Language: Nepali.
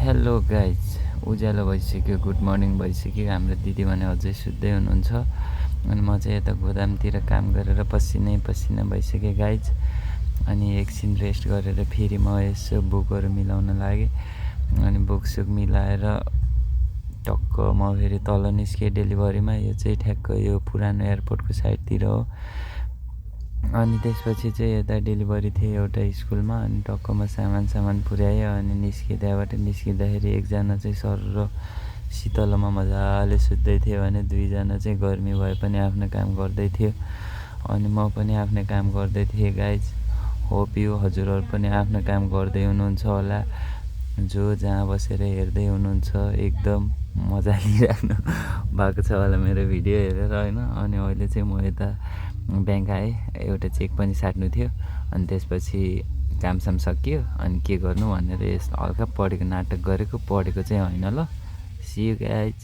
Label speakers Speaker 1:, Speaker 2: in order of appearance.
Speaker 1: हेलो गाइज, उज्यालो भइसक्यो, गुड मर्निङ भइसक्यो। हाम्रो दिदी भने अझै सुत्दै हुनुहुन्छ अनि म चाहिँ यता गोदामतिर काम गरेर पसिनै पसिना भइसकेँ गाइज। अनि एकछिन रेस्ट गरेर फेरि म यसो बुकहरू मिलाउन लागेँ। अनि बुकसुक मिलाएर टक्क म फेरि तल निस्केँ डेलिभरीमा। यो चाहिँ ठ्याक्क यो पुरानो एयरपोर्टको साइडतिर हो। अनि त्यसपछि चाहिँ यता डेलिभरी थियो एउटा स्कुलमा। अनि टक्क म सामान पुर्याएँ अनि निस्केँ। त्यहाँबाट निस्किँदाखेरि एकजना चाहिँ सर र शीतलमा मजाले सुत्दै थियो भने दुईजना चाहिँ गर्मी भए पनि आफ्नो काम गर्दै थियो। अनि म पनि आफ्नो काम गर्दै थिएँ गाइज। होप यु हजुरहरू पनि आफ्नो काम गर्दै हुनुहुन्छ होला, जो जहाँ बसेर हेर्दै हुनुहुन्छ। एकदम मजा लिइराख्नु भएको छ होला मेरो भिडियो हेरेर होइन। अनि अहिले चाहिँ म यता ब्याङ्क आएँ, एउटा चेक पनि साट्नु थियो। अनि त्यसपछि कामसाम सकियो। अनि के गर्नु भनेर यस्तो हल्का पढेको नाटक गरेको, पढेको चाहिँ होइन। ल, सी यु गाइज।